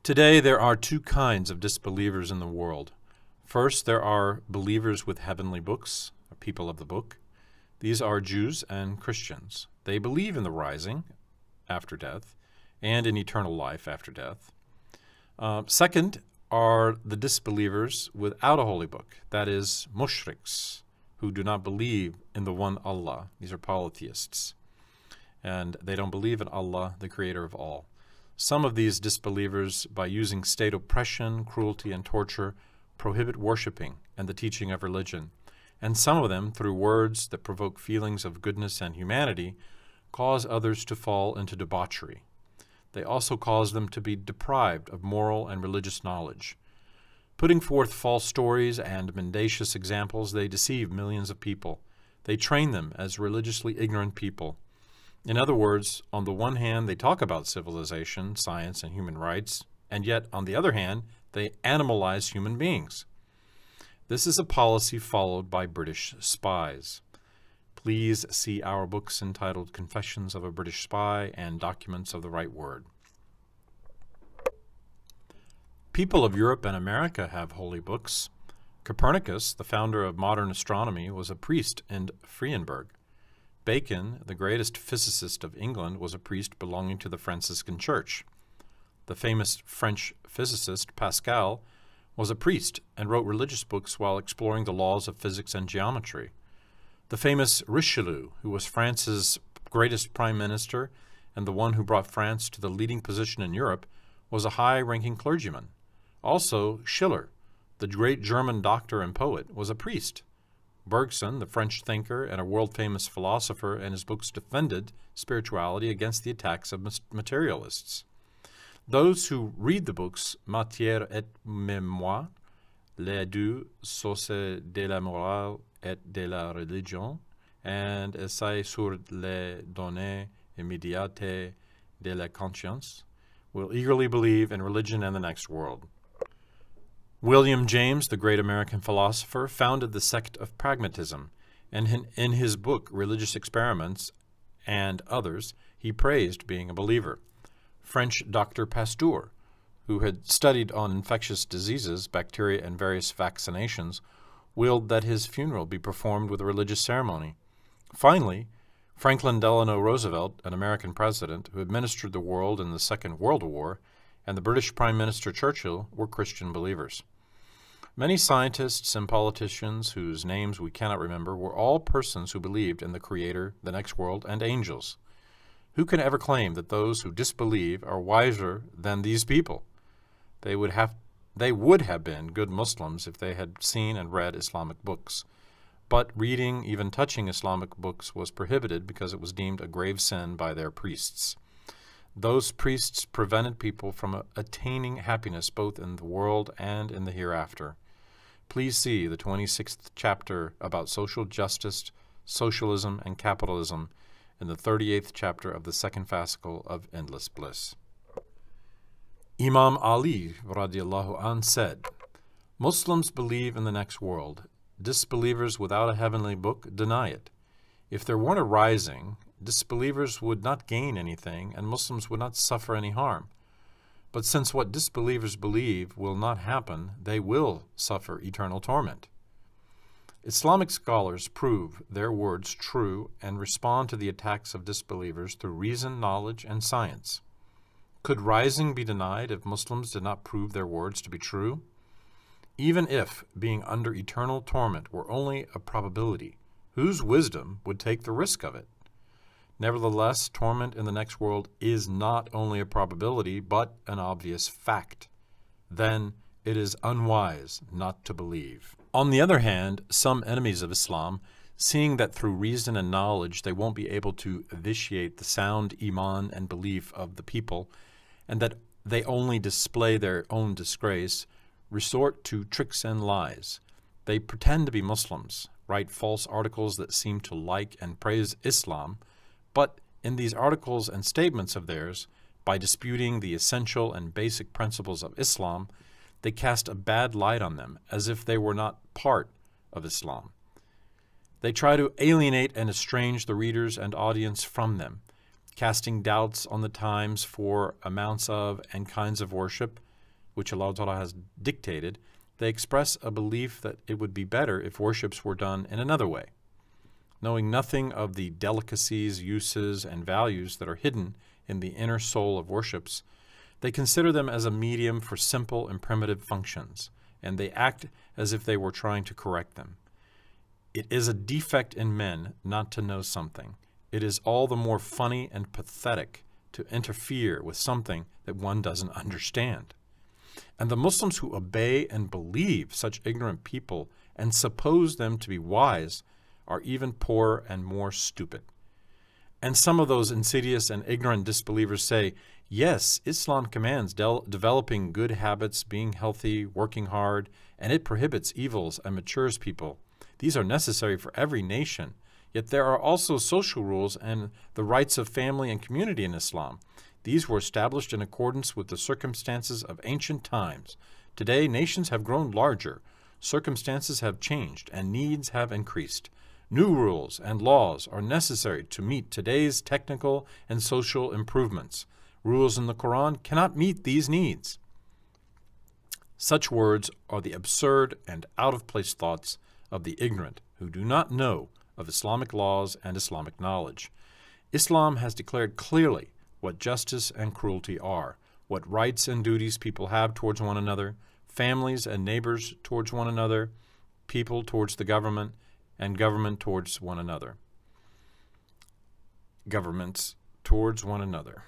Today, there are two kinds of disbelievers in the world. First, there are believers with heavenly books, or people of the book. These are Jews and Christians. They believe in the rising after death and in eternal life after death. Second are the disbelievers without a holy book, that is, mushriks, who do not believe in the one Allah. These are polytheists, and they don't believe in Allah, the creator of all. Some of these disbelievers, by using state oppression, cruelty, and torture, prohibit worshiping and the teaching of religion, and some of them, through words that provoke feelings of goodness and humanity, cause others to fall into debauchery. They also cause them to be deprived of moral and religious knowledge. Putting forth false stories and mendacious examples, they deceive millions of people. They train them as religiously ignorant people. In other words, on the one hand, they talk about civilization, science, and human rights, and yet, on the other hand, they animalize human beings. This is a policy followed by British spies. Please see our books entitled Confessions of a British Spy and Documents of the Right Word. People of Europe and America have holy books. Copernicus, the founder of modern astronomy, was a priest in Friedenberg. Bacon, the greatest physicist of England, was a priest belonging to the Franciscan Church. The famous French physicist Pascal was a priest and wrote religious books while exploring the laws of physics and geometry. The famous Richelieu, who was France's greatest prime minister and the one who brought France to the leading position in Europe, was a high-ranking clergyman. Also, Schiller, the great German doctor and poet, was a priest. Bergson, the French thinker and a world-famous philosopher, in his books defended spirituality against the attacks of materialists. Those who read the books Matière et Mémoire, Les deux sources de la morale et de la religion, and Essai sur les données immédiates de la conscience, will eagerly believe in religion and the next world. William James, the great American philosopher, founded the sect of pragmatism, and in his book Religious Experiments and others, he praised being a believer. French Dr. Pasteur, who had studied on infectious diseases, bacteria, and various vaccinations, willed that his funeral be performed with a religious ceremony. Finally, Franklin Delano Roosevelt, an American president who administered the world in the Second World War, and the British Prime Minister Churchill were Christian believers. Many scientists and politicians whose names we cannot remember were all persons who believed in the Creator, the next world, and angels. Who can ever claim that those who disbelieve are wiser than these people? They would have been good Muslims if they had seen and read Islamic books. But reading, even touching Islamic books, was prohibited because it was deemed a grave sin by their priests. Those priests prevented people from attaining happiness both in the world and in the hereafter. Please see the 26th chapter about social justice, socialism, and capitalism in the 38th chapter of the second fascicle of Endless Bliss. Imam Ali radiallahu anh said, Muslims believe in the next world. Disbelievers without a heavenly book deny it. If there weren't a rising, disbelievers would not gain anything and Muslims would not suffer any harm. But since what disbelievers believe will not happen, they will suffer eternal torment. Islamic scholars prove their words true and respond to the attacks of disbelievers through reason, knowledge, and science. Could rising be denied if Muslims did not prove their words to be true? Even if being under eternal torment were only a probability, whose wisdom would take the risk of it? Nevertheless, torment in the next world is not only a probability, but an obvious fact. Then it is unwise not to believe. On the other hand, some enemies of Islam, seeing that through reason and knowledge they won't be able to vitiate the sound iman and belief of the people, and that they only display their own disgrace, resort to tricks and lies. They pretend to be Muslims, write false articles that seem to like and praise Islam, but in these articles and statements of theirs, by disputing the essential and basic principles of Islam, they cast a bad light on them, as if they were not part of Islam. They try to alienate and estrange the readers and audience from them, casting doubts on the times for amounts of and kinds of worship, which Allah Ta'ala has dictated, they express a belief that it would be better if worships were done in another way. Knowing nothing of the delicacies, uses, and values that are hidden in the inner soul of worships, they consider them as a medium for simple and primitive functions, and they act as if they were trying to correct them. It is a defect in men not to know something. It is all the more funny and pathetic to interfere with something that one doesn't understand. And the Muslims who obey and believe such ignorant people and suppose them to be wise are even poorer and more stupid. And some of those insidious and ignorant disbelievers say, yes, Islam commands developing good habits, being healthy, working hard, and it prohibits evils and matures people. These are necessary for every nation. Yet there are also social rules and the rights of family and community in Islam. These were established in accordance with the circumstances of ancient times. Today, nations have grown larger, circumstances have changed, and needs have increased. New rules and laws are necessary to meet today's technical and social improvements. Rules in the Quran cannot meet these needs. Such words are the absurd and out-of-place thoughts of the ignorant who do not know of Islamic laws and Islamic knowledge. Islam has declared clearly what justice and cruelty are, what rights and duties people have towards one another, families and neighbors towards one another, people towards the government, and government towards one another. Governments towards one another.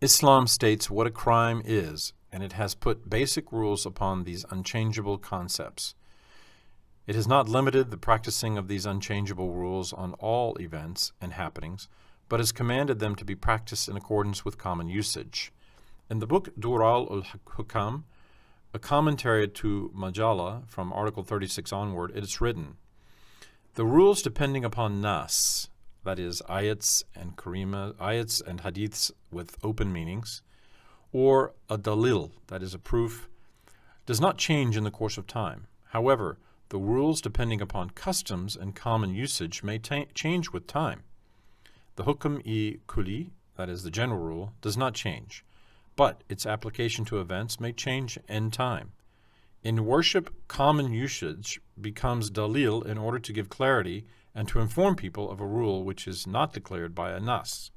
Islam states what a crime is, and it has put basic rules upon these unchangeable concepts. It has not limited the practicing of these unchangeable rules on all events and happenings, but has commanded them to be practiced in accordance with common usage. In the book Dural ul-Hukam, a commentary to Majalla from Article 36 onward, it is written, the rules depending upon nas, that is, ayats and hadiths with open meanings, or a dalil, that is, a proof, does not change in the course of time. However, the rules depending upon customs and common usage may change with time. The hukm-i-kuli, that is, the general rule, does not change, but its application to events may change in time. In worship, common usage becomes dalil in order to give clarity and to inform people of a rule which is not declared by a nas.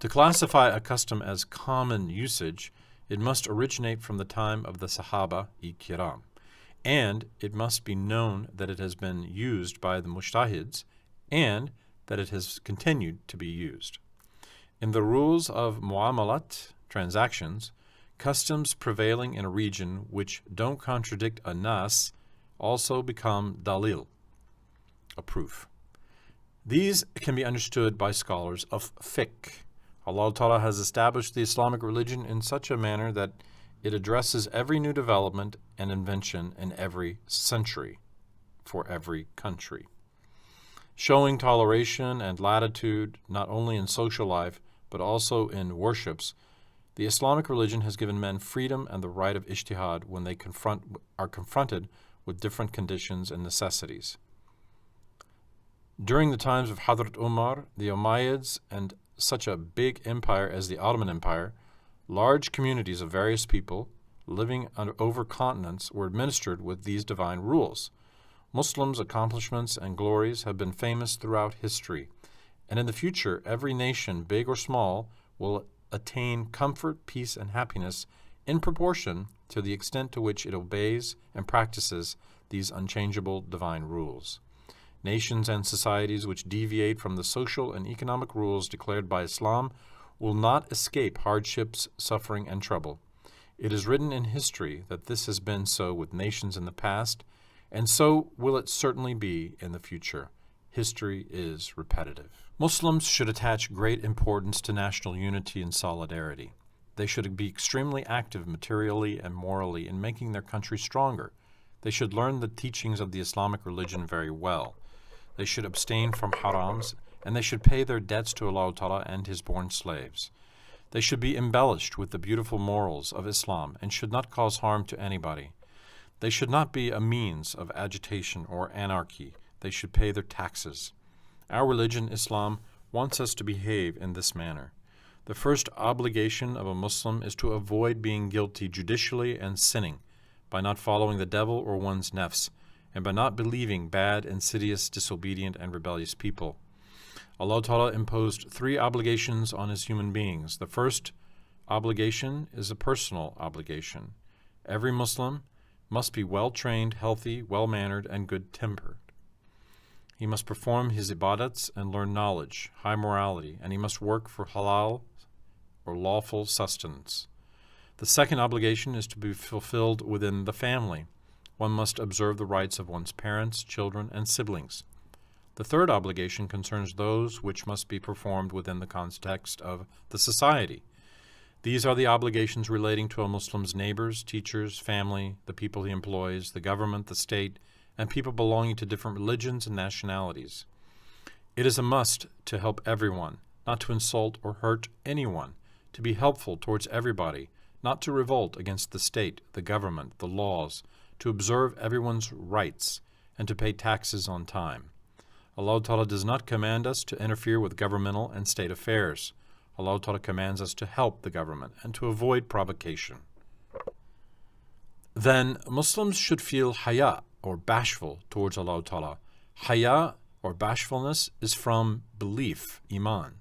To classify a custom as common usage, it must originate from the time of the Sahaba-i-Kiram, and it must be known that it has been used by the mujtahids and that it has continued to be used. In the rules of muamalat, transactions, customs prevailing in a region which don't contradict a nas also become dalil, a proof. These can be understood by scholars of fiqh. Allah Ta'ala has established the Islamic religion in such a manner that it addresses every new development and invention in every century for every country, showing toleration and latitude not only in social life but also in worships. The Islamic religion has given men freedom and the right of ijtihad when they are confronted with different conditions and necessities. During the times of Hazrat Umar, the Umayyads, and such a big empire as the Ottoman Empire, large communities of various people living over continents were administered with these divine rules. Muslims' accomplishments and glories have been famous throughout history, and in the future every nation, big or small, will attain comfort, peace, and happiness in proportion to the extent to which it obeys and practices these unchangeable divine rules. Nations and societies which deviate from the social and economic rules declared by Islam will not escape hardships, suffering, and trouble. It is written in history that this has been so with nations in the past, and so will it certainly be in the future. History is repetitive. Muslims should attach great importance to national unity and solidarity. They should be extremely active materially and morally in making their country stronger. They should learn the teachings of the Islamic religion very well. They should abstain from harams, and they should pay their debts to Allah Ta'ala and His born slaves. They should be embellished with the beautiful morals of Islam and should not cause harm to anybody. They should not be a means of agitation or anarchy. They should pay their taxes. Our religion, Islam, wants us to behave in this manner. The first obligation of a Muslim is to avoid being guilty judicially and sinning by not following the devil or one's nafs, and by not believing bad, insidious, disobedient, and rebellious people. Allah Ta'ala imposed 3 obligations on his human beings. The first obligation is a personal obligation. Every Muslim must be well-trained, healthy, well-mannered, and good-tempered. He must perform his ibadats and learn knowledge, high morality, and he must work for halal or lawful sustenance. The second obligation is to be fulfilled within the family. One must observe the rights of one's parents, children, and siblings. The third obligation concerns those which must be performed within the context of the society. These are the obligations relating to a Muslim's neighbors, teachers, family, the people he employs, the government, the state, and people belonging to different religions and nationalities. It is a must to help everyone, not to insult or hurt anyone, to be helpful towards everybody, not to revolt against the state, the government, the laws, to observe everyone's rights, and to pay taxes on time. Allah Ta'ala does not command us to interfere with governmental and state affairs. Allah Ta'ala commands us to help the government and to avoid provocation. Then Muslims should feel haya, or bashful, towards Allah Ta'ala. Haya, or bashfulness, is from belief, iman.